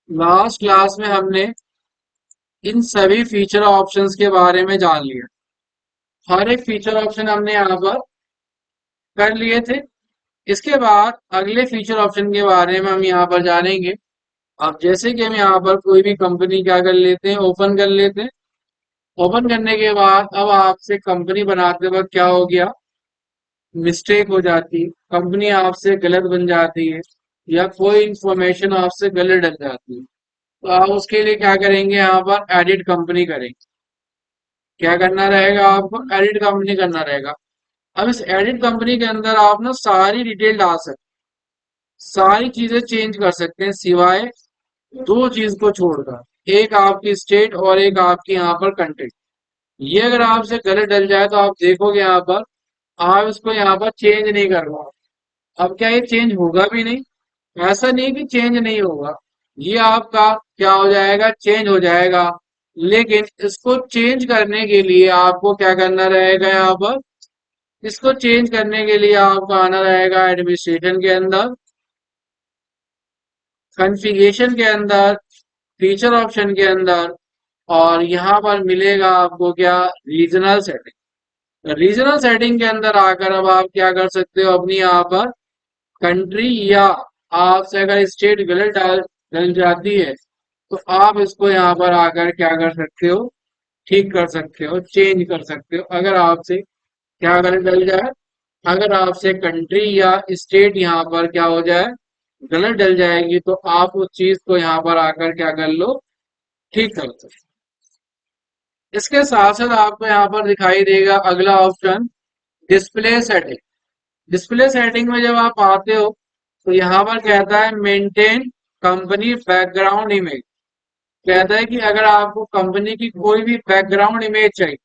Last class में हमने इन सभी फीचर ऑप्शंस के बारे में जान लिया। हर एक फीचर ऑप्शन हमने यहाँ पर कर लिए थे। इसके बाद अगले फीचर ऑप्शन के बारे में हम यहाँ पर जानेंगे। अब जैसे कि हम यहाँ पर कोई भी कंपनी क्या कर लेते हैं, ओपन कर लेते हैं। ओपन करने के बाद अब आपसे कंपनी बनाते वक्त क्या हो गया, मिस्टेक हो जाती है, कंपनी आपसे गलत बन जाती है या कोई इंफॉर्मेशन आपसे गलत डल जाती है, तो आप उसके लिए क्या करेंगे, यहाँ पर एडिट कंपनी करेंगे। क्या करना रहेगा, आपको एडिट कंपनी करना रहेगा। अब इस एडिट कंपनी के अंदर आप ना सारी डिटेल डाल सकते, सारी चीजें चेंज कर सकते हैं, सिवाय दो चीज को छोड़कर, एक आपकी स्टेट और एक आपकी यहाँ पर कंट्री। ये अगर आपसे गलत डल जाए तो आप देखोगे यहाँ पर, आप इसको यहाँ पर चेंज नहीं कर पाओ। अब क्या ये चेंज होगा भी नहीं? ऐसा नहीं कि चेंज नहीं होगा, ये आपका क्या हो जाएगा, चेंज हो जाएगा। लेकिन इसको चेंज करने के लिए आपको क्या करना रहेगा, यहाँ पर इसको चेंज करने के लिए आपको आना रहेगा एडमिनिस्ट्रेशन के अंदर, कॉन्फ़िगरेशन के अंदर, फीचर ऑप्शन के अंदर, और यहाँ पर मिलेगा आपको क्या, रीजनल सेटिंग। रीजनल सेटिंग के अंदर आकर अब आप क्या कर सकते हो, अपनी यहाँ पर कंट्री या आपसे अगर स्टेट गलत डाल डल जाती है तो आप इसको यहाँ पर आकर क्या कर सकते हो, ठीक कर सकते हो, चेंज कर सकते हो। अगर आपसे क्या गलत डल जाए, अगर आपसे कंट्री या स्टेट यहाँ पर क्या हो जाए, गलत डल जाएगी, तो आप उस चीज को यहाँ पर आकर क्या कर लो, ठीक कर दो। इसके साथ साथ आपको यहाँ पर दिखाई देगा अगला option, display setting. Display setting में जब आप आते हो तो यहाँ पर कहता है मेंटेन कंपनी बैकग्राउंड इमेज। कहता है कि अगर आपको कंपनी की कोई भी बैकग्राउंड इमेज चाहिए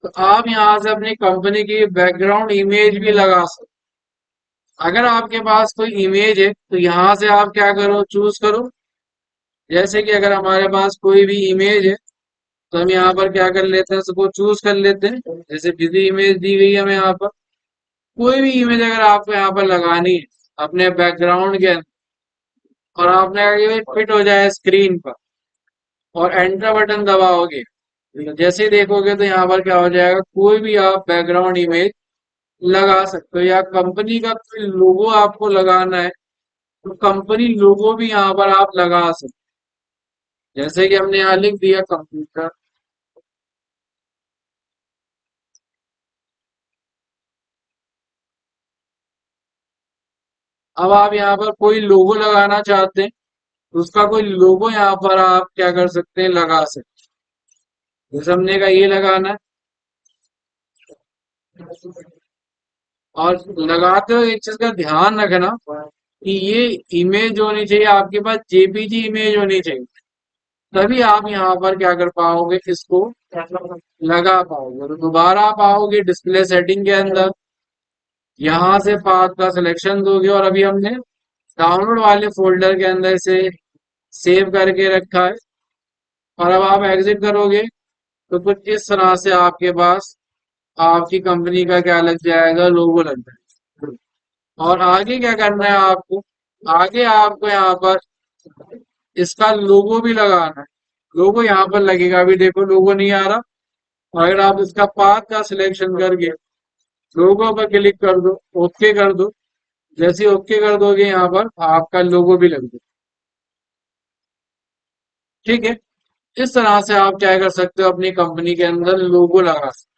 तो आप यहाँ से अपनी कंपनी की बैकग्राउंड इमेज भी लगा सकते। अगर आपके पास कोई इमेज है तो यहाँ से आप क्या करो, चूज करो। जैसे कि अगर हमारे पास कोई भी इमेज है तो हम यहाँ पर क्या कर लेते हैं, उसको चूज कर लेते हैं। जैसे किसी इमेज दी गई है हमें यहाँ पर, कोई भी इमेज अगर आपको यहाँ पर लगानी है अपने बैकग्राउंड के अंदर, और आपने अगर फिट हो जाए स्क्रीन पर और एंटर बटन दबाओगे, तो जैसे ही देखोगे तो यहाँ पर क्या हो जाएगा, कोई भी आप बैकग्राउंड इमेज लगा सकते हो। या कंपनी का कोई लोगो आपको लगाना है तो कंपनी लोगो भी यहाँ पर आप लगा सकते हो। जैसे कि हमने यहाँ लिख दिया कंप्यूटर। अब आप यहाँ पर कोई लोगो लगाना चाहते हैं तो उसका कोई लोगो यहाँ पर आप क्या कर सकते हैं, लगा सकते हैं। जैसे हमने का ये लगाना है, और लगाते हो एक चीज का ध्यान रखना कि ये इमेज होनी चाहिए आपके पास, जेपीजी इमेज होनी चाहिए, तभी आप यहाँ पर क्या कर पाओगे, इसको लगा पाओगे। तो दोबारा आप आओगे डिस्प्ले सेटिंग के अंदर, यहाँ से पाथ का सिलेक्शन दोगे, और अभी हमने डाउनलोड वाले फोल्डर के अंदर से सेव करके रखा है। और अब आप एग्जिट करोगे तो कुछ इस तरह से आपके पास आपकी कंपनी का क्या लग जाएगा, लोगो लग जाएगा। और आगे क्या करना है आपको, आगे आपको यहाँ पर इसका लोगो भी लगाना है। लोगो यहाँ पर लगेगा, अभी देखो लोगो नहीं आ रहा। अगर आप इसका पाथ का सिलेक्शन करके लोगो पर क्लिक कर दो, ओके कर दो, जैसे ओके कर दोगे यहाँ पर आपका लोगो भी लग जाए। ठीक है, इस तरह से आप क्या कर सकते हो, अपनी कंपनी के अंदर लोगो लगा सकते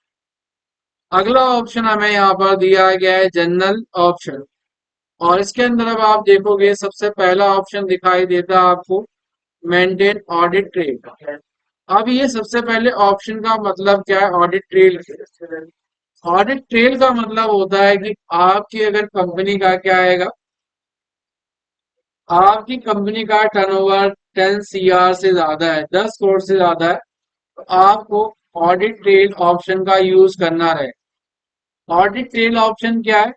हो। अगला ऑप्शन हमें यहाँ पर दिया गया है जनरल ऑप्शन, और इसके अंदर अब आप देखोगे सबसे पहला ऑप्शन दिखाई देता है आपको, मेंटेन ऑडिट ट्रेल। अब ये सबसे पहले ऑप्शन का मतलब क्या है, ऑडिट ट्रेल। ऑडिट ट्रेल का मतलब होता है कि आपकी अगर कंपनी का क्या आएगा, आपकी कंपनी का टर्नओवर 10 CR से ज्यादा है, 10 करोड़ से ज्यादा है, तो आपको ऑडिट ट्रेल ऑप्शन का यूज करना रहे। ऑडिट ट्रेल ऑप्शन क्या है,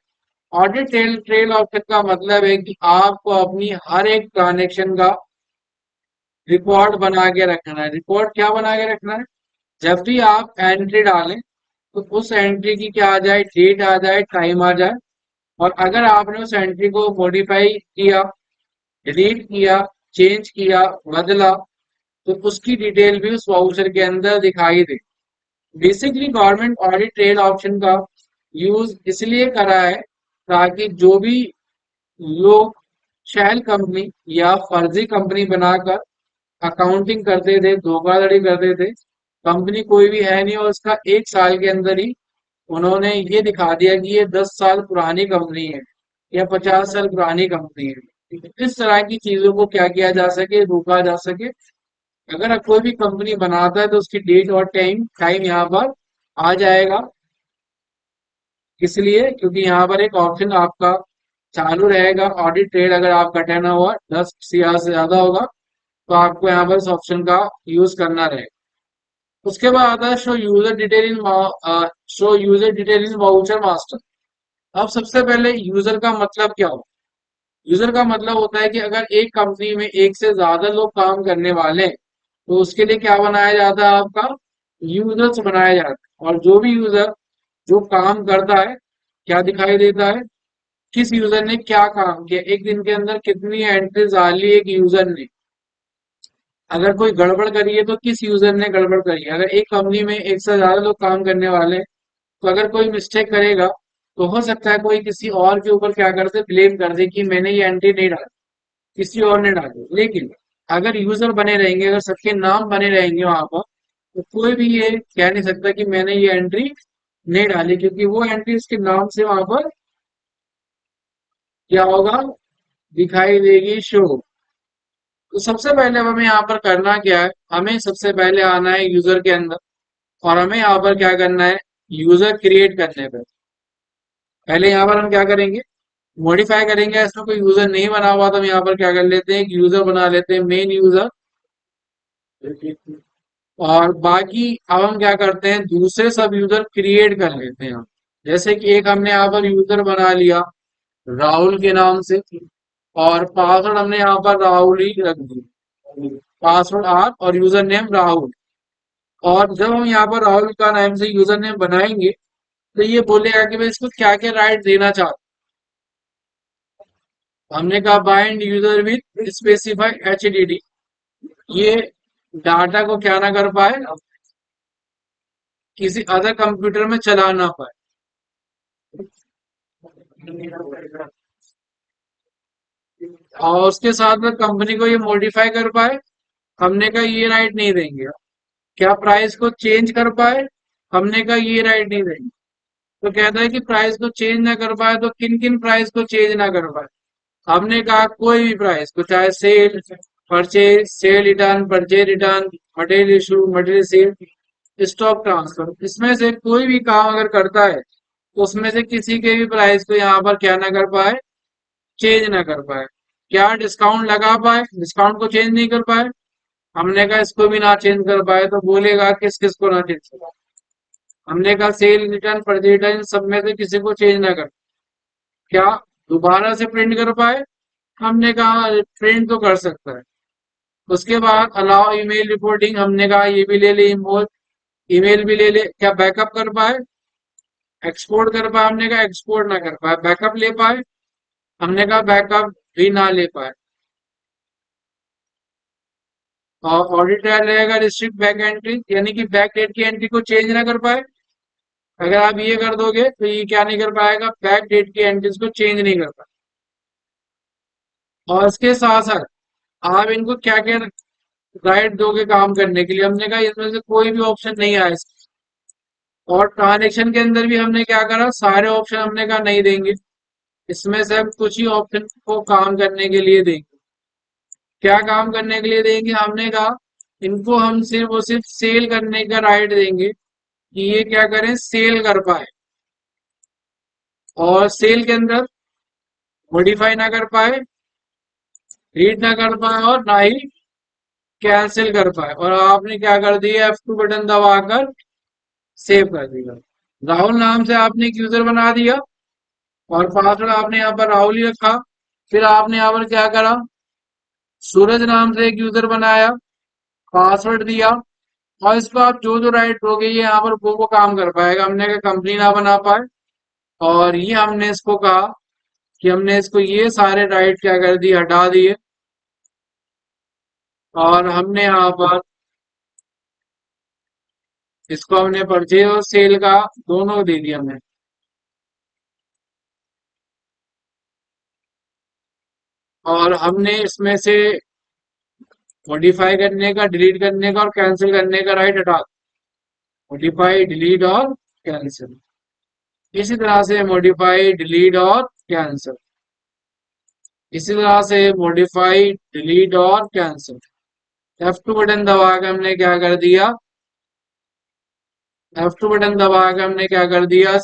ऑडिट ट्रेल ट्रेल ऑप्शन का मतलब है कि आपको अपनी हर एक ट्रांजेक्शन का रिकॉर्ड बना के रखना है। रिकॉर्ड क्या बना के रखना है, जब भी आप एंट्री डालें तो उस एंट्री की क्या आ जाए, डेट आ जाए, टाइम आ जाए, और अगर आपने उस एंट्री को मॉडिफाई किया, डिलीट किया, चेंज किया, बदला, तो उसकी डिटेल भी उस वाउचर के अंदर दिखाई दे। Basically government audit trade option का यूज इसलिए करा है ताकि जो भी लोग शैल कंपनी या फर्जी कंपनी बनाकर अकाउंटिंग करते थे, धोखाधड़ी करते थे, कंपनी कोई भी है नहीं और उसका 1 साल के अंदर ही उन्होंने ये दिखा दिया कि ये 10 साल पुरानी कंपनी है या 50 साल पुरानी कंपनी है। इस तरह की चीजों को क्या किया जा सके, रोका जा सके। अगर कोई भी कंपनी बनाता है तो उसकी डेट और टाइम टाइम यहाँ पर आ जाएगा। इसलिए क्योंकि यहाँ पर एक ऑप्शन आपका चालू रहेगा, ऑडिट ट्रेड अगर आपका टर्न हुआ 10 CR से ज्यादा होगा तो आपको यहाँ पर इस ऑप्शन का यूज करना रहेगा। उसके बाद आता है show user detail in voucher master. अब सबसे पहले यूजर का मतलब क्या हो? यूजर का मतलब होता है कि अगर एक कंपनी में एक से ज्यादा लोग काम करने वाले हैं तो उसके लिए क्या बनाया जाता है? आपका यूजर्स बनाया जाता है। और जो भी यूजर जो काम करता है, क्या दिखाई देता है? किस यूजर ने क्या काम किया, एक दिन के अंदर कितनी एंट्रीज डाली एक यूजर ने, अगर कोई गड़बड़ करी है तो किस यूजर ने गड़बड़ करी है। अगर एक कंपनी में एक से ज्यादा लोग काम करने वाले हैं तो अगर कोई मिस्टेक करेगा तो हो सकता है कोई किसी और के ऊपर क्या कर दे, ब्लेम कर दे कि मैंने ये एंट्री नहीं डाली, किसी और ने डाली। लेकिन अगर यूजर बने रहेंगे, अगर सबके नाम बने रहेंगे वहां पर, तो कोई भी ये कह नहीं सकता कि मैंने ये एंट्री नहीं डाली, क्योंकि वो एंट्री उसके नाम से वहां पर क्या होगा, दिखाई देगी, शो। तो सबसे पहले अब हमें यहाँ पर करना क्या है? हमें सबसे पहले आना है यूजर के अंदर और हमें यहाँ पर क्या करना है, यूजर क्रिएट करने पे पहले यहाँ पर हम क्या करेंगे, मॉडिफाई करेंगे। इसमें कोई यूजर नहीं बना हुआ तो हम यहाँ पर क्या कर लेते हैं, एक यूजर बना लेते हैं, मेन यूजर। और बाकी अब हम क्या करते हैं, दूसरे सब यूजर क्रिएट कर लेते हैं। जैसे कि एक हमने यहाँ पर यूजर बना लिया राहुल के नाम से, और पासवर्ड हमने यहाँ पर राहुल ही रख दिया, पासवर्ड आप और यूजर नेम राहुल। और जब हम यहाँ पर राहुल का नाम से यूजर नेम बनाएंगे तो ये बोलेगा कि भाई इसको क्या क्या राइट देना चाहते हैं। हमने कहा bind user with specify HDD, ये डाटा को क्या ना कर पाए, किसी अदर कंप्यूटर में चला ना पाए। और उसके साथ में कंपनी को ये मॉडिफाई कर पाए, हमने कहा ये राइट नहीं देंगे। क्या प्राइस को चेंज कर पाए, हमने कहा ये राइट नहीं देंगे। तो कहता है कि प्राइस को चेंज ना कर पाए तो किन किन प्राइस को चेंज ना कर पाए। हमने कहा कोई भी प्राइस को, चाहे sale, purchase, sale return, purchase return, material issue, material sale, stock transfer, इसमें से कोई भी काम अगर करता है तो उसमें से किसी के भी प्राइस को यहाँ पर क्या ना कर पाए, चेंज ना कर पाए। क्या डिस्काउंट लगा पाए, डिस्काउंट को चेंज नहीं कर पाए। हमने कहा इसको भी ना चेंज कर पाए तो बोलेगा किस किस को ना चेंज कर पाए। हमने कहा सेल रिटर्न, परचेज रिटर्न, सब में से किसी को चेंज ना कर, क्या दोबारा से प्रिंट कर पाए। हमने कहा प्रिंट तो कर सकता है। उसके बाद अलाउ ईमेल रिपोर्टिंग, हमने कहा ये भी ले ले, ईमेल भी ले ले। क्या बैकअप कर पाए, एक्सपोर्ट कर पाए। हमने कहा एक्सपोर्ट ना कर पाए। बैकअप ले पाए, हमने कहा बैकअप भी ना ले पाए। और ऑडिट रहेगा रिस्ट्रिक्ट बैक एंट्री, यानी कि बैक डेट की एंट्री को चेंज ना कर पाए। अगर आप ये कर दोगे तो ये क्या नहीं कर पाएगा, बैक डेट की एंट्रीज को चेंज नहीं कर पाए। और इसके साथ साथ आप इनको क्या क्या राइट दोगे काम करने के लिए, हमने कहा इसमें से कोई भी ऑप्शन नहीं आया इसमें। और ट्रांजेक्शन के अंदर भी हमने क्या करा, सारे ऑप्शन हमने कहा नहीं देंगे, इसमें से हम कुछ ही ऑप्शन को काम करने के लिए देंगे। क्या काम करने के लिए देंगे, हमने कहा इनको हम सिर्फ और सिर्फ सेल करने का राइट देंगे कि ये क्या करें, सेल कर पाए। और सेल के अंदर मॉडिफाई ना कर पाए, रीड ना कर पाए और ना ही कैंसिल कर पाए। और आपने क्या कर दिया, F2 बटन दबाकर सेव कर दिया। राहुल नाम से आपने एक यूजर बना दिया और पासवर्ड आपने यहाँ पर राहुल ही रखा। फिर आपने यहाँ पर क्या करा, सूरज नाम से एक यूजर बनाया, पासवर्ड दिया। और इसको आप जो जो राइट दोगे ये यहाँ पर वो काम कर पाएगा। हमने कहा कंपनी ना बना पाए, और ये हमने इसको कहा कि हमने इसको ये सारे राइट क्या कर दिए, हटा दिए, और हमने यहाँ पर इसको हमने परचेज और सेल का दोनों दे दिया हमने। और हमने इसमें से मॉडिफाई करने का, डिलीट करने का और कैंसिल करने का राइट हटा, मॉडिफाई, डिलीट और कैंसिल। इसी तरह से मॉडिफाई, डिलीट और कैंसिल। इसी तरह से मॉडिफाई, डिलीट और कैंसिल। F2 बटन दबा के हमने क्या कर दिया, F2 बटन दबा के हमने क्या कर दिया,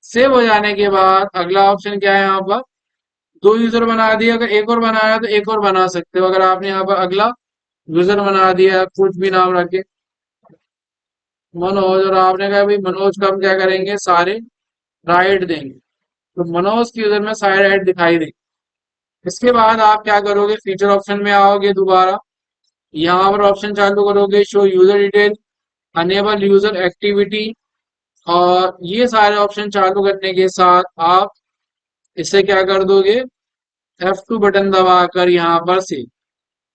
सेव हो जाने के बाद अगला ऑप्शन क्या है, यहाँ पर दो यूजर बना दिया। अगर एक और बनाया तो एक और बना सकते हो। अगर आपने यहाँ पर अगला यूजर बना दिया, कुछ भी नाम रखे मनोज, और आपने कहा भाई मनोज का हम क्या करेंगे, सारे राइट देंगे, तो मनोज की यूजर में सारे राइट दिखाई देंगे। इसके बाद आप क्या करोगे, फीचर ऑप्शन में आओगे दोबारा, यहाँ पर ऑप्शन चालू करोगे, show user detail, enable user activity, और ये सारे ऑप्शन चालू करने के साथ आप इसे क्या कर दोगे, F2 बटन दबाकर यहाँ पर सेव।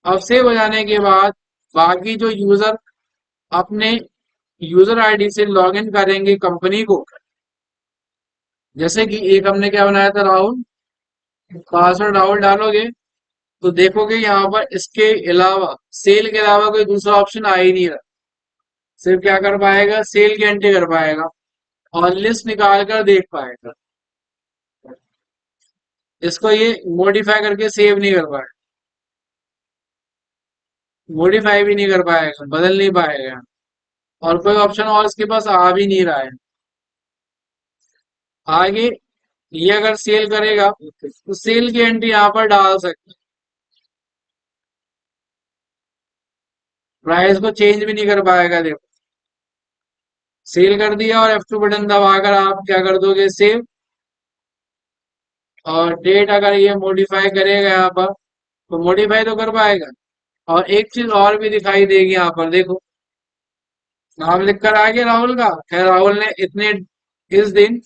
अब सेव हो जाने के बाद बाकी जो यूजर अपने यूजर आईडी से लॉगिन करेंगे कंपनी को, जैसे कि एक हमने क्या बनाया था, राहुल, पासवर्ड राहुल डालोगे तो देखोगे यहाँ पर इसके अलावा, सेल के अलावा कोई दूसरा ऑप्शन आ ही नहीं रहा। सिर्फ क्या कर पाएगा, सेल की एंट्री कर पाएगा और लिस्ट निकाल कर देख पाएगा। इसको ये मॉडिफाई करके सेव नहीं कर पाएगा, मॉडिफाई भी नहीं कर पाएगा, बदल नहीं पाएगा, और कोई ऑप्शन और इसके पास आ भी नहीं रहा है। आगे ये अगर सेल करेगा तो सेल की एंट्री यहाँ पर डाल सकते, प्राइस को चेंज भी नहीं कर पाएगा। देखो, सेल कर दिया और F2 बटन दबाकर आप क्या कर दोगे, सेव। और डेट अगर ये मॉडिफाई करेगा यहाँ पर तो मॉडिफाई तो कर पाएगा। और एक चीज और भी दिखाई देगी यहाँ पर, देखो नाम लिख कर आ गया राहुल का, खैर राहुल ने इतने इस दिन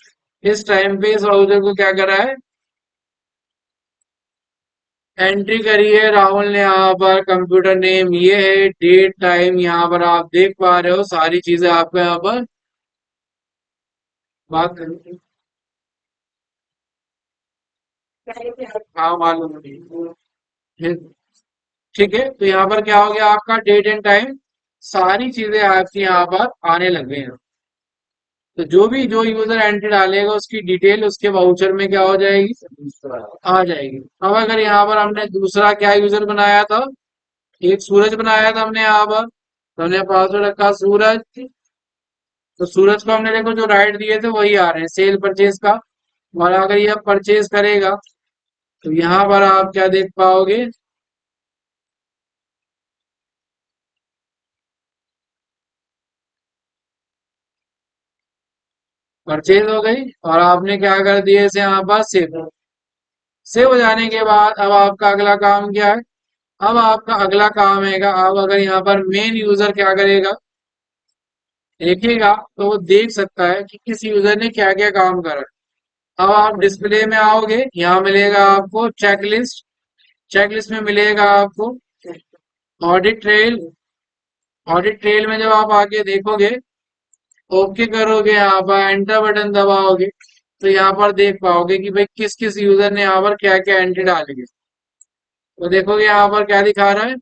इस टाइम पे इस ब्राउजर को क्या करा है, एंट्री करी है। राहुल ने यहाँ पर कंप्यूटर नेम ये है, डेट टाइम यहाँ पर आप देख पा रहे हो, सारी चीजें आपको यहाँ पर बात करनी। हाँ मालूम है। ठीक है, तो यहाँ पर क्या हो गया, आपका डेट एंड टाइम सारी चीजें आपकी यहाँ पर आने लग गई हैं। तो जो भी जो यूजर एंट्री डालेगा उसकी डिटेल उसके वाउचर में क्या हो जाएगी, आ जाएगी। अब अगर यहाँ पर हमने दूसरा क्या यूजर बनाया था, एक सूरज बनाया था हमने यहाँ पर, तो हमने पासवर्ड रखा सूरज। तो सूरज को हमने देखो जो राइट दिए थे वही आ रहे हैं, सेल परचेज का। और अगर ये परचेज करेगा तो यहाँ पर आप क्या देख पाओगे, परचेज हो गई और आपने क्या कर दिया, इसे यहाँ पर सेव। सेव हो जाने के बाद अब आपका अगला काम क्या है, अब आपका अगला काम है, अब अगर यहाँ पर मेन यूजर क्या करेगा, देखेगा तो वो देख सकता है कि किस यूजर ने क्या क्या काम करा। अब आप डिस्प्ले में आओगे, यहाँ मिलेगा आपको चेकलिस्ट, चेकलिस्ट में मिलेगा आपको ऑडिट ट्रेल। ऑडिट ट्रेल में जब आप आके देखोगे, ओके करोगे, यहाँ पर एंटर बटन दबाओगे, तो यहाँ पर देख पाओगे कि भाई किस किस यूजर ने यहाँ पर क्या क्या एंट्री डाली है। तो देखोगे यहाँ पर क्या दिखा रहा है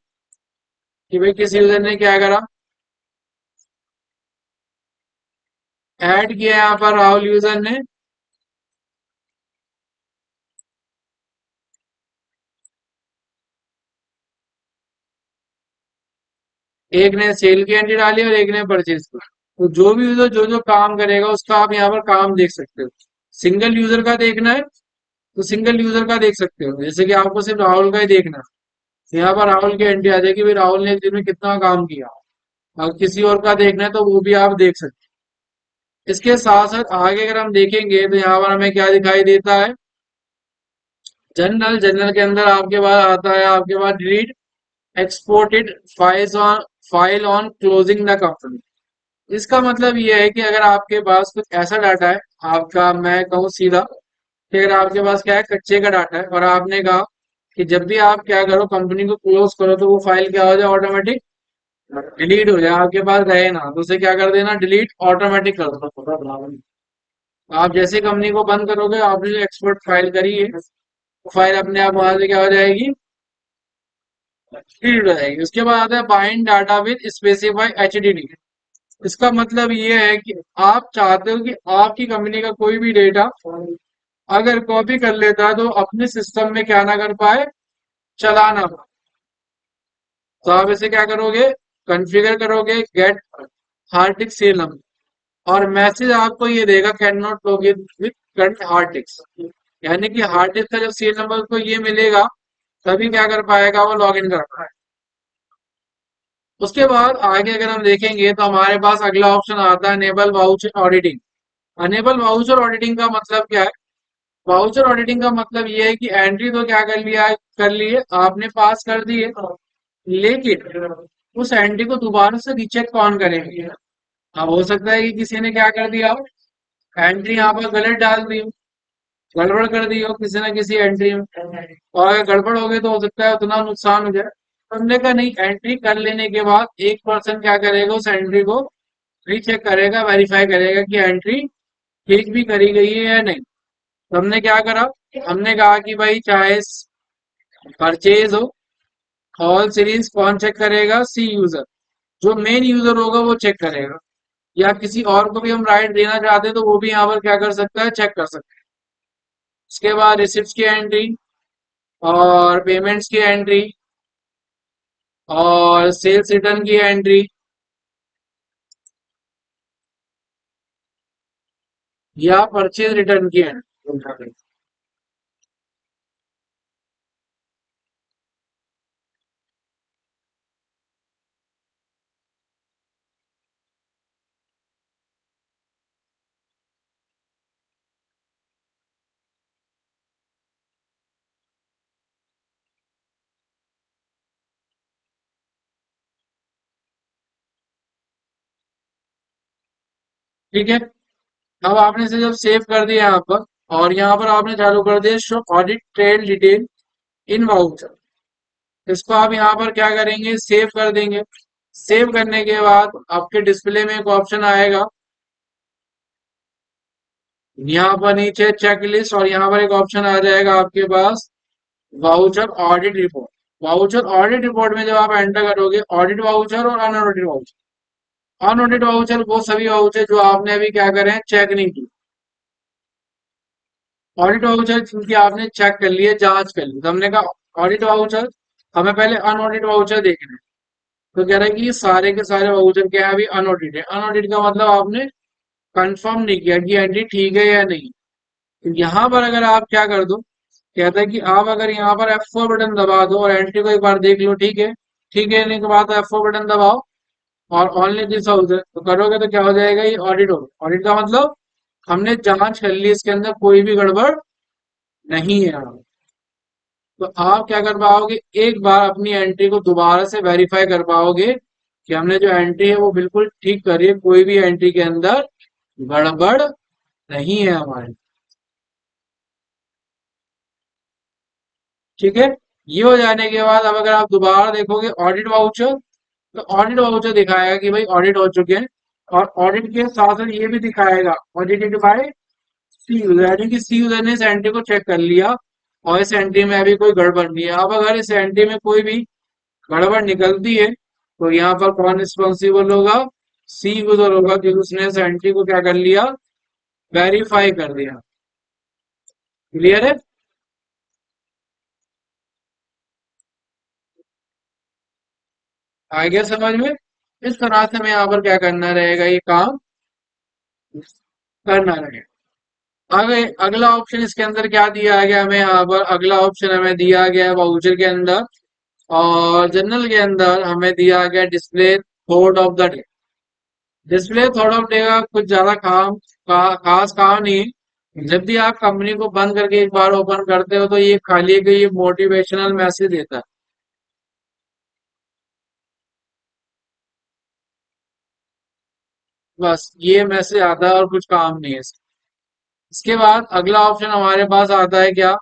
कि भाई किस यूजर ने क्या करा, ऐड किया यहाँ पर राहुल यूजर ने, एक ने सेल की एंट्री डाली और एक ने परचेज की। तो जो भी यूजर जो जो काम करेगा उसका आप यहाँ पर काम देख सकते हो। सिंगल यूजर का देखना है तो सिंगल यूजर का देख सकते हो, जैसे कि आपको सिर्फ राहुल का ही देखना है, तो यहाँ पर राहुल की एंट्री आ जाएगी, भाई राहुल ने एक दिन में कितना काम किया। और किसी और का देखना है तो वो भी आप देख सकते हैं। इसके साथ साथ आगे अगर हम देखेंगे तो यहाँ पर हमें क्या दिखाई देता है, जनरल, जनरल के अंदर आपके पास आता है, आपके पास delete exported file on closing the company. इसका मतलब ये है कि अगर आपके पास कुछ ऐसा डाटा है आपका, मैं कहूँ सीधा फिर आपके पास क्या है, कच्चे का डाटा है, और आपने कहा कि जब भी आप क्या करो, कंपनी को क्लोज करो, तो वो फाइल क्या हो जाए, ऑटोमेटिक डिलीट हो जाए, आपके पास रहे ना, तो उसे क्या कर देना, डिलीट ऑटोमेटिक कर दो। आप जैसे कंपनी को बंद करोगे, आपने जो एक्सपोर्ट फाइल करी है, वो फाइल अपने आप वहां से क्या हो जाएगी, डिलीट हो जाएगी। उसके बाद आता है बाइंड डाटा विद स्पेसिफाई एचटीडी। इसका मतलब ये है कि आप चाहते हो कि आपकी कंपनी का कोई भी डेटा अगर कॉपी कर लेता है तो अपने सिस्टम में क्या ना कर पाए, चलाना पाए। तो आप इसे क्या करोगे, कॉन्फ़िगर करोगे get hard disk serial number, और मैसेज आपको ये देगा can not log in with current hard disk. यानी कि हार्ड डिस्क का जब सीरियल नंबर को ये मिलेगा, तभी क्या कर पाएगा, वो लॉग इन कर पाएगा। उसके बाद आगे अगर हम देखेंगे तो हमारे पास अगला ऑप्शन आता है enable voucher auditing. Enable voucher auditing का मतलब क्या है? वाउचर ऑडिटिंग का मतलब ये है कि एंट्री तो क्या कर लिया है, कर ली है आपने, पास कर दी है, लेकिन उस एंट्री को दोबारा से रीचेक कौन करेंगे? अब हो सकता है कि किसी ने क्या कर दिया हो, एंट्री यहाँ पर गलत डाल दी हो, गड़बड़ कर दी हो किसी न किसी एंट्री में, और अगर गड़बड़ हो गई तो हो सकता है उतना नुकसान हो जाए। तो हमने कहा नहीं, एंट्री कर लेने के बाद एक पर्सन क्या करेगा, उस एंट्री को रीचेक करेगा, वेरीफाई करेगा कि एंट्री ठीक भी करी गई है या नहीं। तो हमने क्या करा, हमने कहा कि भाई चाहे परचेज हो, ऑल सीरीज कौन चेक करेगा, सी यूजर, जो मेन यूजर होगा वो चेक करेगा, या किसी और को भी हम राइट देना चाहते हैं तो वो भी यहाँ पर क्या कर सकता है, चेक कर सकता है। उसके बाद रिसिप्ट की एंट्री, और पेमेंट्स की एंट्री, और सेल्स रिटर्न की एंट्री, या परचेज रिटर्न की एंट्री। ठीक है, अब आपने इसे जब सेव कर दिया यहाँ पर, और यहाँ पर आपने चालू कर दिया show audit trail detail in voucher, इसको आप यहाँ पर क्या करेंगे, सेव कर देंगे। सेव करने के बाद आपके डिस्प्ले में एक ऑप्शन आएगा, यहाँ पर नीचे चेक लिस्ट, और यहाँ पर एक ऑप्शन आ जाएगा आपके पास voucher audit report. Voucher audit report में जब आप एंटर करोगे, ऑडिट वाउचर और अनऑडिट वाउचर, अनऑडिट वाउचर वो सभी वाउचर जो आपने अभी क्या करे हैं, चेक नहीं की। ऑडिट वाउचर क्योंकि आपने चेक कर लिए, जांच कर ली, तो हमने कहा ऑडिट वाउचर, हमें पहले अनऑडिट वाउचर देखना है। तो कह रहा है कि ये सारे के सारे वाउचर क्या है, अभी अनऑडिट है। अनऑडिट का मतलब आपने कंफर्म नहीं किया कि एंट्री ठीक है या नहीं। तो यहाँ पर अगर आप क्या कर दो, कहता है कि आप अगर यहाँ पर F4 बटन दबा दो और एंट्री को एक बार देख लो, ठीक है, ठीक है, नहीं के बाद F4 बटन दबाओ, और ओनली दिस हाउस है तो करोगे, तो क्या हो जाएगा, ये ऑडिट होगा। ऑडिट का मतलब हमने जांच कर ली, इसके अंदर कोई भी गड़बड़ नहीं है। तो आप क्या कर पाओगे, एक बार अपनी एंट्री को दोबारा से वेरीफाई कर पाओगे कि हमने जो एंट्री है वो बिल्कुल ठीक करी है, कोई भी एंट्री के अंदर गड़बड़ नहीं है हमारी। ठीक है, ये हो जाने के बाद अब अगर आप दोबारा देखोगे ऑडिट वाउचर, तो ऑडिट वाउचर दिखाएगा कि भाई ऑडिट हो चुके हैं, और ऑडिट के साथ साथ ये भी दिखाएगा ऑडिटेड बाय सी यूजर, यानी कि सी यूजर ने इस एंट्री को चेक कर लिया और इस एंट्री में अभी कोई गड़बड़ नहीं है। अब अगर इस एंट्री में कोई भी गड़बड़ निकलती है, तो यहाँ पर कौन रिस्पॉन्सिबल होगा, सी यूजर होगा, क्योंकि उसने इस एंट्री को क्या कर लिया, वेरीफाई कर दिया। क्लियर है? आ गया समझ में? इस तरह से हमें यहाँ पर क्या करना रहेगा, ये काम करना रहेगा। आगे अगला ऑप्शन इसके अंदर क्या दिया गया हमें, यहाँ पर अगला ऑप्शन हमें दिया गया है वाउचर के अंदर, और जनरल के अंदर हमें दिया गया display thought of the day. Display thought of day का कुछ ज्यादा खास काम नहीं है। जब भी आप कंपनी को बंद करके एक बार ओपन करते हो, तो ये खाली है कि ये मोटिवेशनल मैसेज देता है, बस ये मैसेज आता है और कुछ काम नहीं है इसका। इसके बाद अगला ऑप्शन हमारे पास आता है क्या,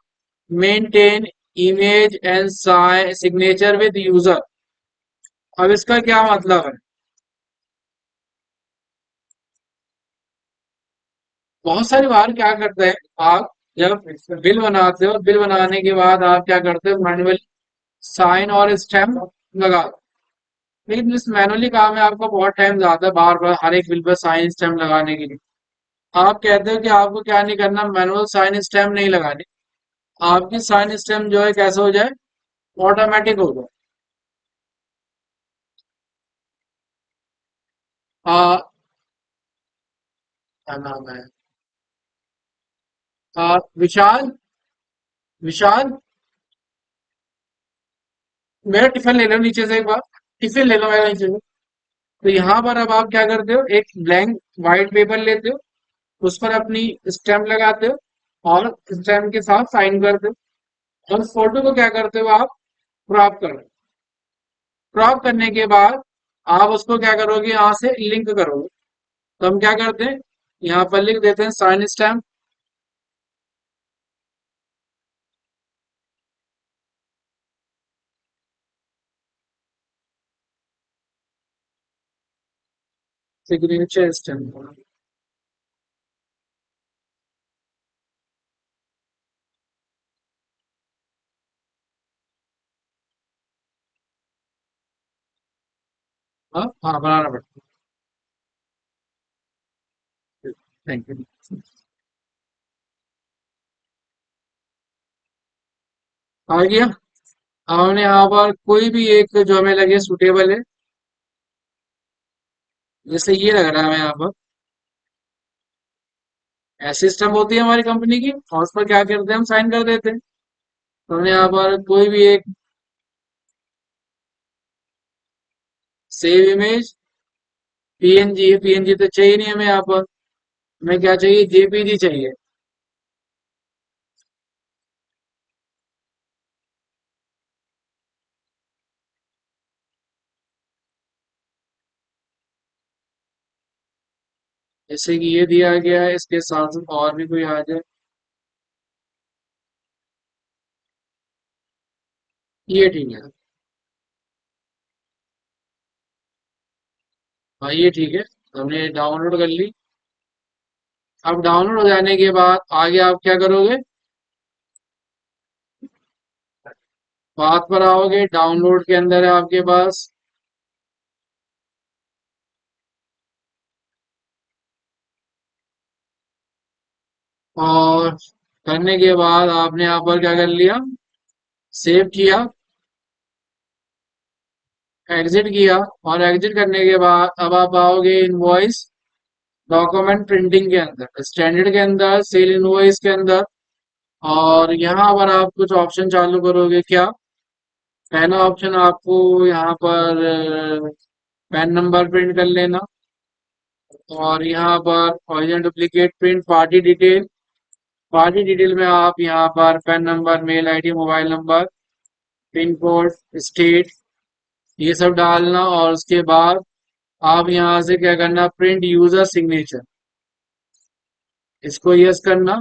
maintain image and signature with user. अब इसका क्या मतलब है, बहुत सारी बार क्या करते हैं आप, जब बिल बनाते हो, बिल बनाने के बाद आप क्या करते हो, मैनुअल साइन और स्टैम्प लगा, लेकिन इस मैनुअली काम में आपका बहुत टाइम जाता है बार बार हर एक बिल पर साइन स्टैम्प लगाने के लिए। आप कहते हो कि आपको क्या नहीं करना, मैनुअल साइन स्टैम्प नहीं लगाने, आपकी साइन स्टैम्प जो है कैसे हो जाए, ऑटोमेटिक हो जाए। क्या नाम है, विशाल, विशाल, मेरा टिफिन ले लो नीचे से एक बार, टिफिन ले लो मेरा नीचे से। तो यहाँ पर अब आप क्या करते हो, एक ब्लैंक व्हाइट पेपर लेते हो, उस पर अपनी स्टैम्प लगाते हो और स्टैम्प के साथ साइन करते हो, और फोटो को क्या करते हो आप, क्रॉप कर, क्रॉप करने के बाद आप उसको क्या करोगे, यहाँ से लिंक करोगे। तो हम क्या करते हैं, यहाँ पर लिख देते हैं साइन स्टैम्प। Signature stamp. हाँ हाँ, बनाना पड़ता है। Thank you. आ गया, हमने यहाँ पर कोई भी एक जो हमें लगे सुटेबल है, जैसे ये लग रहा है हमें यहाँ पर, ऐसी स्टैम्प होती है हमारी कंपनी की, और उस पर क्या करते हैं, हम साइन कर देते हैं। तो हमने यहाँ पर कोई भी एक, सेव इमेज, पीएनजी है, पीएनजी तो चाहिए नहीं हमें यहाँ पर, हमें क्या चाहिए, जेपीजी चाहिए। जैसे कि ये दिया गया है, इसके साथ साथ और भी कोई आ जाए, ये ठीक है। हाँ ये ठीक है, हमने डाउनलोड कर ली। अब डाउनलोड हो जाने के बाद आगे आप क्या करोगे, बात पर आओगे, डाउनलोड के अंदर है आपके पास, और करने के बाद आपने यहाँ पर क्या कर लिया, सेव किया, एग्जिट किया, और एग्जिट करने के बाद अब आप आओगे इनवॉइस डॉक्यूमेंट प्रिंटिंग के अंदर, स्टैंडर्ड के अंदर, सेल इनवॉइस के अंदर, और यहाँ पर आप कुछ ऑप्शन चालू करोगे क्या, पहला ऑप्शन आपको यहाँ पर पैन नंबर प्रिंट कर लेना, और यहाँ पर original duplicate print party detail, party detail में आप यहाँ पर PAN number, mail ID, mobile number, pin code, state, ये सब डालना, और उसके बाद आप यहाँ से क्या करना, प्रिंट यूजर सिग्नेचर, इसको यस करना,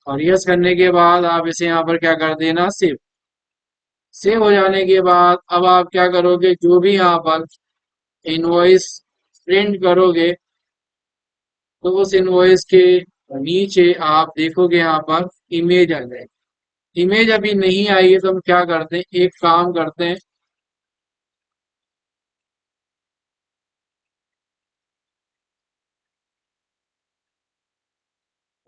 और यस करने के बाद आप इसे यहाँ पर क्या कर देना, सेव। सेव हो जाने के बाद अब आप क्या करोगे, जो भी यहाँ पर इनवॉइस प्रिंट करोगे, तो उस इनवॉइस के नीचे आप देखोगे यहाँ पर इमेज आ जाएगी। इमेज अभी नहीं आई है, तो हम क्या करते हैं, एक काम करते हैं,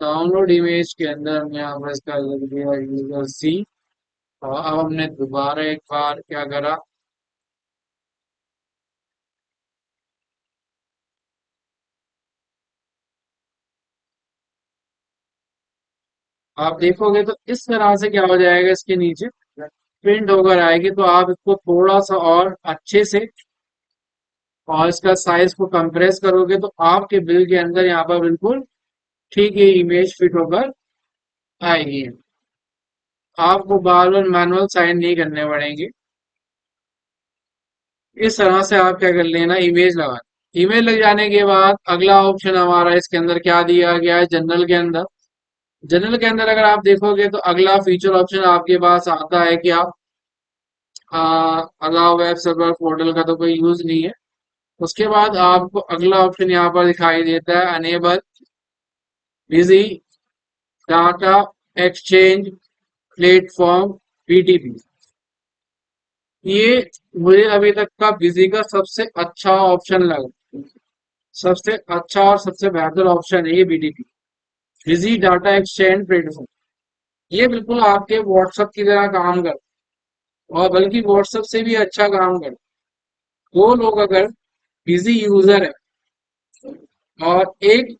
डाउनलोड इमेज के अंदर हमने यहाँ पर इसका लिख दिया यूजर सी, और अब हमने दोबारा एक बार क्या करा, आप देखोगे तो इस तरह से क्या हो जाएगा, इसके नीचे प्रिंट होकर आएगी, तो आप इसको थोड़ा सा और अच्छे से, और इसका साइज को कंप्रेस करोगे, तो आपके बिल के अंदर यहाँ पर बिल्कुल ठीक है इमेज फिट होकर आएगी। आपको बार बार मैनुअल साइन नहीं करने पड़ेंगे, इस तरह से आप क्या कर लेना, इमेज लगा, ईमेल लग जाने के बाद अगला ऑप्शन हमारा इसके अंदर क्या दिया गया है, जनरल के अंदर। जनरल के अंदर अगर आप देखोगे तो अगला फीचर ऑप्शन आपके पास आता है कि आप अलाउ वेब सर्वर पोर्टल का तो कोई यूज नहीं है। उसके बाद आपको अगला ऑप्शन यहाँ पर दिखाई देता है, enable Busy data exchange platform BTP. ये मुझे अभी तक का बिजी का सबसे अच्छा ऑप्शन लगा, सबसे अच्छा और सबसे बेहतर ऑप्शन है ये BTP, busy data exchange platform. ये बिल्कुल आपके व्हाट्सएप की तरह काम कर, और बल्कि व्हाट्सएप से भी अच्छा काम कर। दो लोग अगर बिजी यूजर है और एक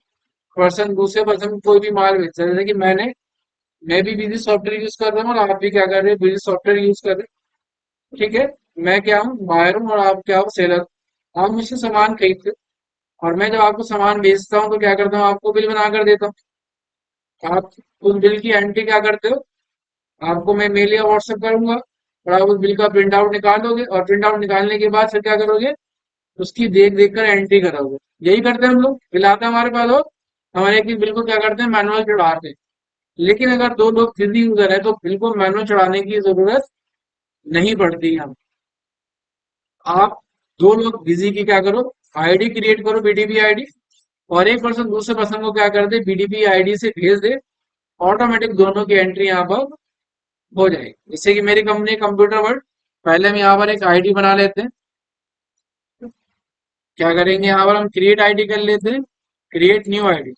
पर्सन दूसरे पर्सन को कोई भी माल बेच रहा है, जैसे कि मैं भी बिजी सॉफ्टवेयर यूज कर रहा हूँ और आप भी क्या कर रहे हैं, बिजी सॉफ्टवेयर यूज कर रहे हैं, ठीक है। मैं क्या हूँ, बायर हूँ और आप क्या हो, सेलर। आप मुझसे सामान खरीदते हो और मैं जब आपको सामान बेचता हूँ तो क्या करता हूँ, आपको बिल बना कर देता हूँ। आप उस बिल की एंट्री क्या करते हो, आपको मैं मेल या व्हाट्सएप करूंगा और आप उस बिल का प्रिंट आउट निकालोगे और प्रिंट आउट निकालने के बाद फिर क्या करोगे, उसकी देख देख कर एंट्री करोगे। यही करते हैं हम लोग, बिल आता है हमारे पास हो, हमारे एक बिल को क्या करते हैं, मैनुअल चढ़ाते हैं। लेकिन अगर दो लोग बिजी यूजर है तो बिल को मैनुअल चढ़ाने की जरूरत नहीं पड़ती है। आप दो लोग बिजी की क्या करो, आईडी क्रिएट करो, बीडीपी आईडी, और एक पर्सन दूसरे पर्सन को क्या कर दे, बीडीपी आईडी से भेज दे। ऑटोमेटिक दोनों की एंट्री यहाँ पर हो जाएगी। जैसे कि मेरी कंपनी कंप्यूटर वर्ल्ड, पहले हम यहाँ पर एक आईडी बना लेते हैं। क्या करेंगे, यहाँ पर हम क्रिएट आईडी कर लेते हैं, क्रिएट न्यू आईडी,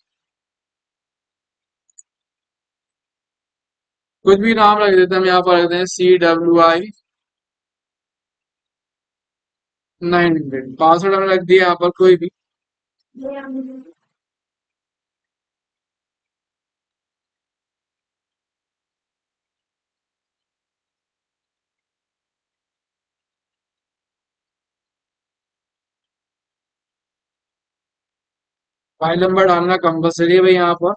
कुछ भी नाम रख देते हैं। हम यहाँ पर रखते हैं CWI 900, पासवर्ड हमने रख दिया यहाँ पर कोई भी। मोबाइल नंबर डालना कंपलसरी है भाई यहाँ पर।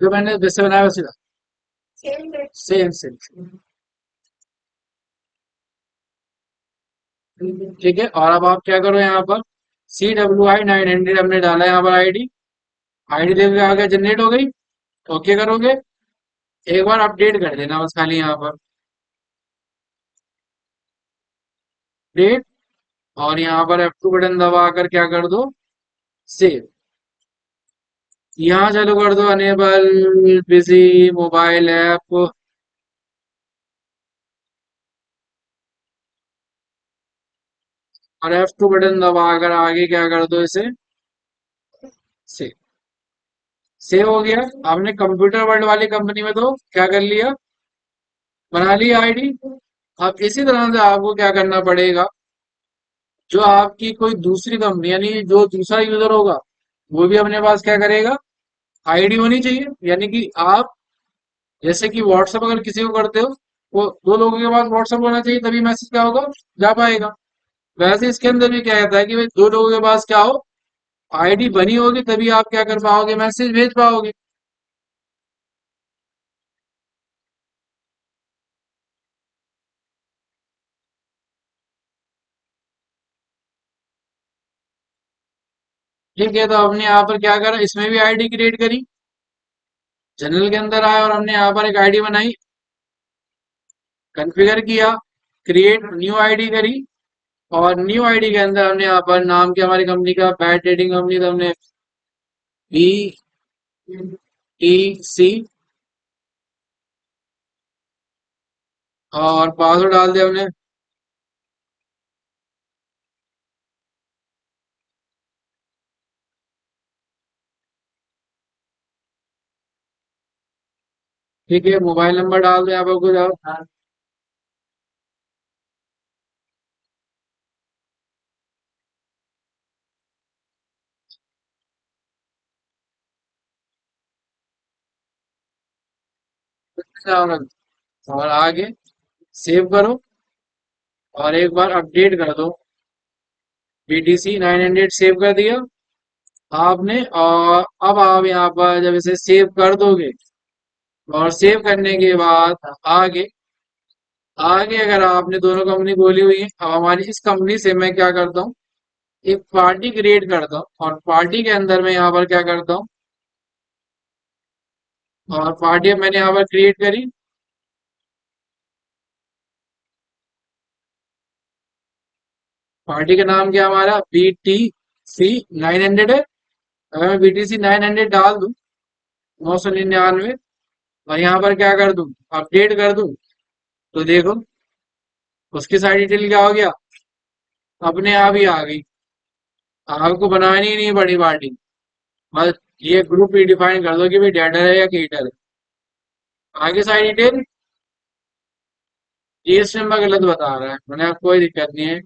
जो मैंने जैसे बनाया वैसे सेम सेम। ठीक है, और अब आप क्या करो, यहाँ पर CWI 900 हमने डाला है यहाँ पर आईडी। आईडी देखो आ गया, जनरेट हो गई। ओके करोगे, एक बार अपडेट कर देना बस खाली यहाँ पर, डेट, और यहाँ पर F2 बटन दबा कर क्या कर दो, सेव। यहाँ चालू कर दो, अनेबल बिजी मोबाइल ऐप, और F2 बटन दबा कर आगे क्या कर दो, इसे सेव। सेव हो गया। आपने कंप्यूटर वर्ल्ड वाली कंपनी में तो क्या कर लिया, बना लिया आईडी। अब इसी तरह से आपको क्या करना पड़ेगा, जो आपकी कोई दूसरी कंपनी यानी जो दूसरा यूजर होगा वो भी अपने पास क्या करेगा, आईडी होनी चाहिए। यानी कि आप जैसे कि व्हाट्सएप अगर किसी को करते हो, वो दो लोगों के पास व्हाट्सएप होना चाहिए, तभी मैसेज क्या होगा, जा पाएगा। वैसे इसके अंदर भी क्या कहता है कि भाई दो लोगों के पास क्या हो, आईडी बनी होगी, तभी आप क्या कर पाओगे, मैसेज भेज पाओगे। ठीक है, तो हमने यहाँ पर क्या करा, इसमें भी आईडी क्रिएट करी, जनरल के अंदर आया और हमने यहाँ पर एक आईडी बनाई, कॉन्फ़िगर किया, क्रिएट न्यू आईडी करी, और न्यू आईडी के अंदर हमने यहाँ पर नाम की हमारी कंपनी का बैट ट्रेडिंग कंपनी, तो हमने BTC, और पासवर्ड डाल दिया हमने। ठीक है, मोबाइल नंबर डाल दो यहाँ पर कुछ और। और आगे सेव करो और एक बार अपडेट कर दो। BTC 900 सेव कर दिया आपने। और अब आप यहाँ पर जब इसे सेव कर दोगे और सेव करने के बाद आगे आगे अगर आपने दोनों कंपनी खोली हुई है, अब हमारी इस कंपनी से मैं क्या करता हूँ, एक पार्टी क्रिएट करता हूँ और पार्टी के अंदर मैं यहाँ पर क्या करता हूँ, और पार्टी अब मैंने यहाँ पर क्रिएट करी। पार्टी का नाम क्या हमारा BTC 900 है। अगर मैं BTC 900 डाल दूं, 999, और यहाँ पर क्या कर दूं, अपडेट कर दूं, तो देखो उसकी सारी डिटेल क्या हो गया, अपने आप ही आ गई। आपको बनानी ही नहीं पड़ी पार्टी, बस ये ग्रुप ही डिफाइन कर दो कि भाई डेडर है या केटर है। आगे सारी डिटेल जीएसटी नंबर गलत बता रहा है, मैंने आपको कोई दिक्कत नहीं है।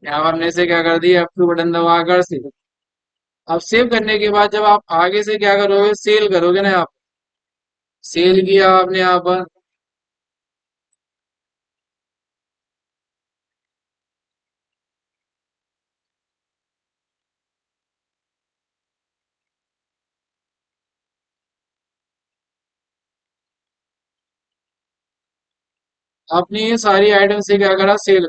यहाँ पर हमने से क्या कर दिया, F2 बटन दबाकर सेव। अब सेव करने के बाद जब आप आगे से क्या करोगे, सेल करोगे ना, आप सेल किया आपने यहाँ पर। आपने ये सारी आइटम से क्या करा, सेल।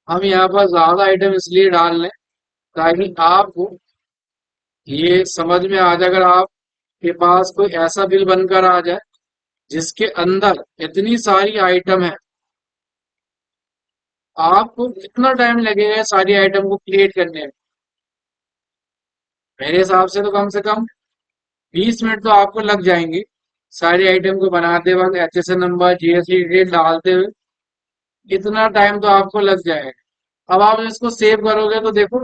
हम यहाँ पर ज्यादा आइटम इसलिए डाल लें ताकि आपको ये समझ में आ जाए, अगर आपके पास कोई ऐसा बिल बनकर आ जाए जिसके अंदर इतनी सारी आइटम है, आपको कितना टाइम लगेगा सारी आइटम को क्रिएट करने में। मेरे हिसाब से तो कम 20 मिनट तो आपको लग जाएंगे सारी आइटम को बनाते वक्त, HSN नंबर, GST डिटेल डालते हुए। इतना टाइम तो आपको लग जाएगा। अब आप इसको सेव करोगे तो देखो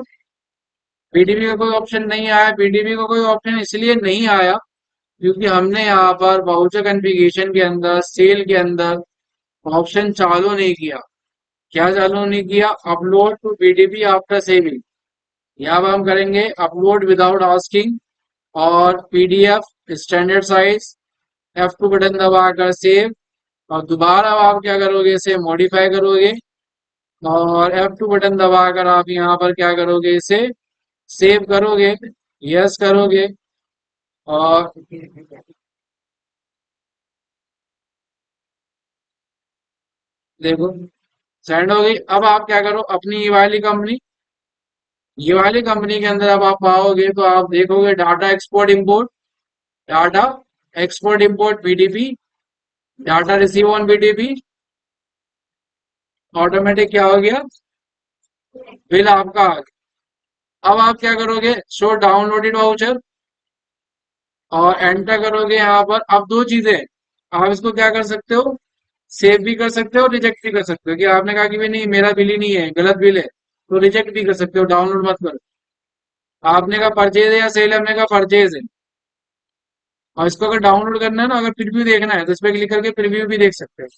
पीडीबी का कोई ऑप्शन नहीं आया। पीडीबी का कोई ऑप्शन इसलिए नहीं आया क्योंकि हमने यहाँ पर वाउचर कॉन्फ़िगरेशन के अंदर, सेल के अंदर ऑप्शन चालू नहीं किया। क्या चालू नहीं किया, upload to PDB after saving. यहाँ पर हम करेंगे अपलोड विदाउट आस्किंग, और PDF standard size, F2 button दबाकर सेव। और दोबारा आप क्या करोगे, इसे मॉडिफाई करोगे और F2 बटन दबाकर आप यहाँ पर क्या करोगे, इसे सेव करोगे, यस करोगे। और देखो सेंड हो गई। अब आप क्या करो, अपनी ये वाली कंपनी के अंदर अब आप आओगे तो आप देखोगे data export import, data export import BDP, data receive on BDP, automatic क्या हो गया, बिल आपका आ गया। अब आप क्या करोगे, शो डाउनलोडेड वाउचर, और एंटर करोगे यहाँ पर। अब दो चीजें, आप इसको क्या कर सकते हो, सेव भी कर सकते हो, रिजेक्ट भी कर सकते हो। कि आपने कहा कि भाई नहीं मेरा बिल ही नहीं है, गलत बिल है, तो रिजेक्ट भी कर सकते हो, डाउनलोड मत करो। आपने कहा परचेज है या सेल है, हमने कहा परचेज है। और इसको अगर डाउनलोड करना है ना, अगर प्रीव्यू देखना है तो इस पर क्लिक करके प्रीव्यू भी देख सकते हो।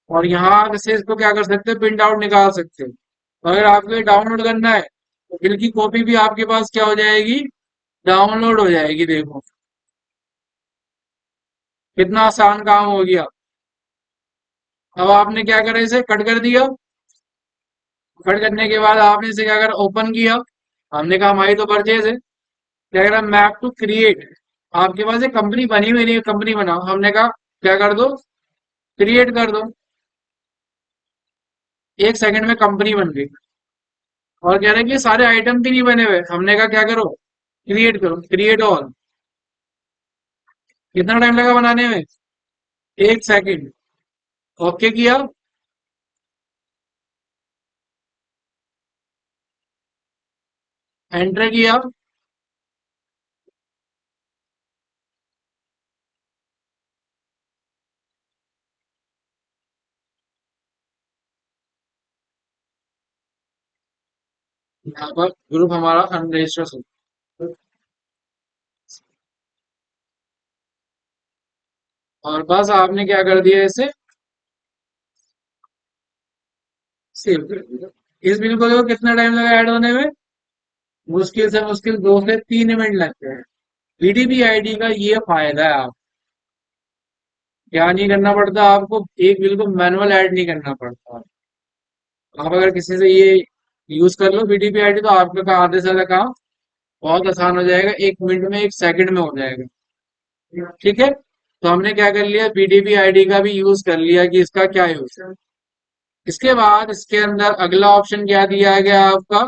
और यहाँ से इसको क्या कर सकते हो, प्रिंट आउट निकाल सकते हो। अगर आपको ये डाउनलोड करना है तो बिल की कॉपी भी आपके पास क्या हो जाएगी, डाउनलोड हो जाएगी। देखो कितना आसान काम हो गया। अब आपने क्या करा, इसे कट कर दिया। कट करने के बाद आपने इसे क्या करा, ओपन किया। हमने कहा हमारी तो परचेज है, क्या करा, मैप टू क्रिएट। आपके पास एक कंपनी बनी हुई नहीं, कंपनी बनाओ। हमने कहा क्या कर दो, क्रिएट कर दो। 1 सेकंड में कंपनी बन गई। और कह रहे हैं कि सारे आइटम भी नहीं बने हुए। हमने कहा क्या करो, क्रिएट करो, क्रिएट ऑल। कितना टाइम लगा बनाने में, 1 सेकंड। ओके किया, एंटर किया। यहाँ पर ग्रुप हमारा अनरजिस्टर्ड हो, और बस आपने क्या कर दिया, इसे सेव कर दिया। इस बिल को देखो कितना टाइम लगा ऐड होने में, मुश्किल से मुश्किल 2 से 3 मिनट लगते हैं। पीडीबी आईडी का ये फायदा है। क्या नहीं करना पड़ता आपको, एक बिल्कुल मैनुअल ऐड नहीं करना पड़ता। आप अगर किसी से ये यूज कर लो बीडीपी आईडी, तो आपका आधे से ज्यादा काम बहुत आसान हो जाएगा, 1 मिनट में 1 सेकंड में हो जाएगा। ठीक है, तो हमने क्या कर लिया, बीडीपी आईडी का भी यूज कर लिया कि इसका क्या यूज है। इसके बाद इसके अंदर अगला ऑप्शन क्या दिया गया आपका,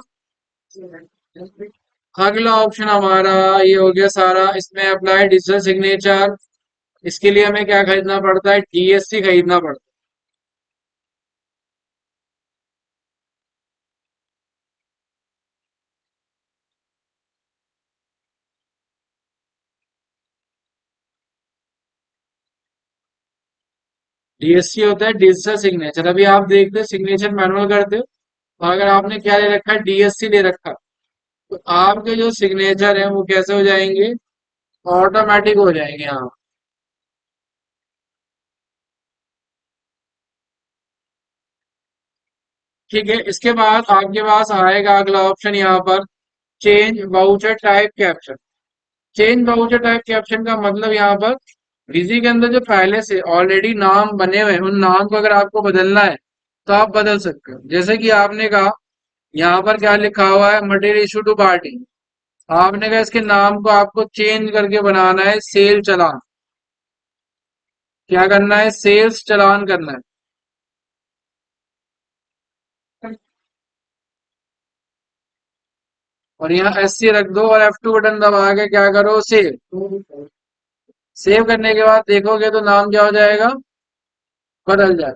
अगला ऑप्शन हमारा ये हो गया सारा, इसमें अप्लाई डिजिटल सिग्नेचर। इसके लिए हमें क्या खरीदना पड़ता है, डीएससी खरीदना पड़ता है। डीएससी होता है डिजिटल सिग्नेचर। अभी आप देखते हो सिग्नेचर मैनुअल करते हो, तो अगर आपने क्या ले रखा है, डीएससी ले रखा, तो आपके जो सिग्नेचर है वो कैसे हो जाएंगे, ऑटोमेटिक हो जाएंगे। हाँ, ठीक है। इसके बाद आपके पास आएगा अगला ऑप्शन यहाँ पर, change voucher type caption. Change voucher type caption का मतलब यहाँ पर, विजी के अंदर जो पहले से ऑलरेडी नाम बने हुए हैं, उन नाम को अगर आपको बदलना है तो आप बदल सकते हो। जैसे कि आपने कहा यहाँ पर क्या लिखा हुआ है, मटेरियल इशू टू पार्टी, आपने कहा इसके नाम को आपको चेंज करके बनाना है सेल चलान। क्या करना है, सेल्स चलान करना है। और यहाँ एससी रख दो और F2 बटन दबा के क्या करो, सेव। सेव करने के बाद देखोगे तो नाम क्या हो जाएगा, बदल जाए।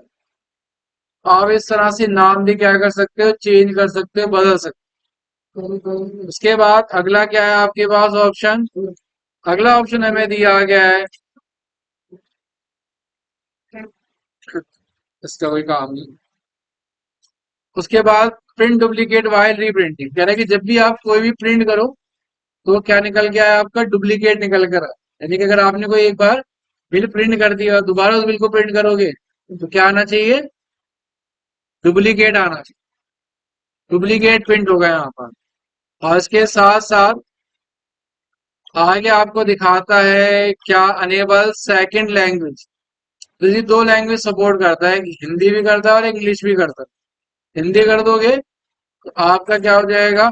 आप इस तरह से नाम भी क्या कर सकते हो, चेंज कर सकते हो, बदल सकते हो। उसके बाद अगला क्या है आपके पास ऑप्शन, अगला ऑप्शन हमें दिया गया है, इसका कोई काम नहीं। उसके बाद प्रिंट डुप्लीकेट वाइल रीप्रिंटिंग, कह रहा है कि जब भी आप कोई भी प्रिंट करो तो क्या निकल के आया आपका, डुप्लीकेट निकल कर आया। यानी कि अगर आपने कोई एक बार बिल प्रिंट कर दिया, दोबारा उस बिल को प्रिंट करोगे तो क्या आना चाहिए, डुप्लीकेट आना चाहिए। डुप्लीकेट प्रिंट होगा यहाँ पर। और इसके साथ साथ आगे आपको दिखाता है क्या, अनेबल सेकंड लैंग्वेज। तो ये दो लैंग्वेज सपोर्ट करता है, हिंदी भी करता है और इंग्लिश भी करता है। हिंदी कर दोगे तो आपका क्या हो जाएगा,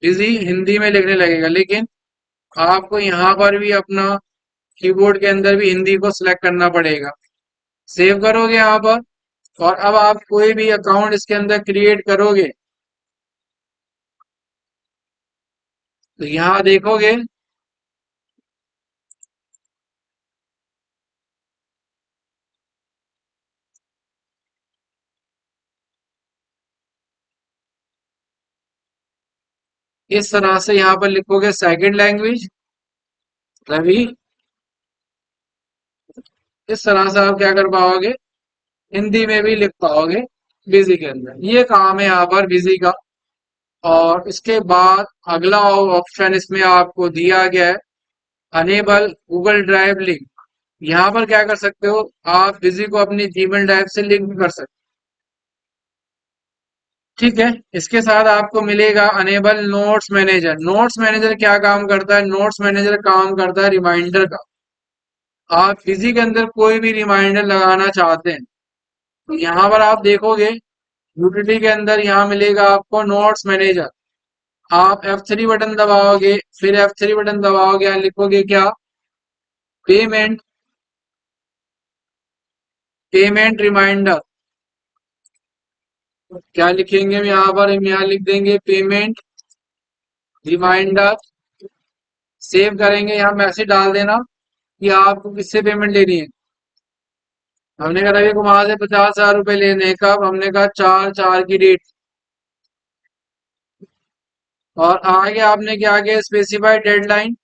इजी हिंदी में लिखने लगेगा, लेकिन आपको यहाँ पर भी अपना कीबोर्ड के अंदर भी हिंदी को सिलेक्ट करना पड़ेगा। सेव करोगे यहाँ पर, और अब आप कोई भी अकाउंट इसके अंदर क्रिएट करोगे तो यहाँ देखोगे, इस तरह से यहाँ पर लिखोगे सेकंड लैंग्वेज रवि। इस तरह से आप क्या कर पाओगे, हिंदी में भी लिख पाओगे बिजी के अंदर। ये काम है यहाँ पर बिजी का। और इसके बाद अगला ऑप्शन इसमें आपको दिया गया है, अनेबल गूगल ड्राइव लिंक। यहाँ पर क्या कर सकते हो, आप बिजी को अपनी जीमेल ड्राइव से लिंक भी कर सकते हो। ठीक है, इसके साथ आपको मिलेगा enable notes manager. Notes manager क्या काम करता है, नोट्स मैनेजर काम करता है रिमाइंडर का। आप बिजी के अंदर कोई भी रिमाइंडर लगाना चाहते हैं तो यहाँ पर आप देखोगे, यूटिलिटी के अंदर यहाँ मिलेगा आपको नोट्स मैनेजर। आप F3 बटन दबाओगे, फिर F3 बटन दबाओगे, यहाँ लिखोगे क्या, पेमेंट, पेमेंट रिमाइंडर। क्या लिखेंगे हम यहाँ पर, हम यहाँ लिख देंगे पेमेंट रिमाइंडर। सेव करेंगे, यहाँ मैसेज डाल देना कि आपको किससे पेमेंट लेनी है। हमने कहा रवि कुमार से 50,000 रुपए लेने, कब, हमने कहा 4/4 की डेट। और आगे आपने क्या किया, स्पेसिफाइड डेडलाइन।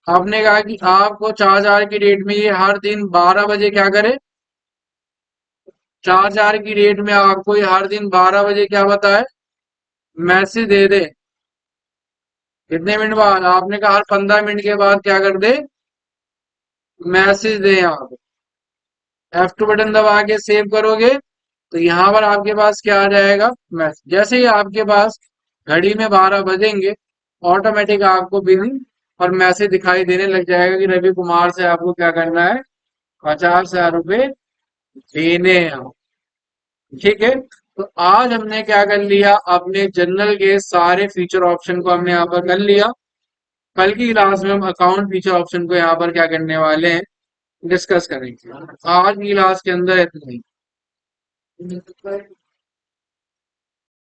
आपने कहा कि आपको 4/4 की डेट में ये हर दिन 12 बजे क्या करे, 4/4 की डेट में आपको ये हर दिन 12 बजे क्या बताए, मैसेज दे दे। कितने मिनट बाद, आपने कहा हर 15 मिनट के बाद क्या कर दे, मैसेज दे। यहाँ पे F2 बटन दबा के सेव करोगे तो यहाँ पर आपके पास क्या आ जाएगा, मैसेज। जैसे ही आपके पास घड़ी में 12 बजेंगे, ऑटोमेटिक आपको बिल और मैसेज दिखाई देने लग जाएगा कि रवि कुमार से आपको क्या करना है, 50,000 रुपए देने हैं। ठीक है, तो आज हमने क्या कर लिया, अपने जनरल के सारे फीचर ऑप्शन को हमने यहाँ पर कर लिया। कल की क्लास में हम अकाउंट फीचर ऑप्शन को यहाँ पर क्या करने वाले हैं, डिस्कस करेंगे। आज की क्लास के अंदर इतना ही।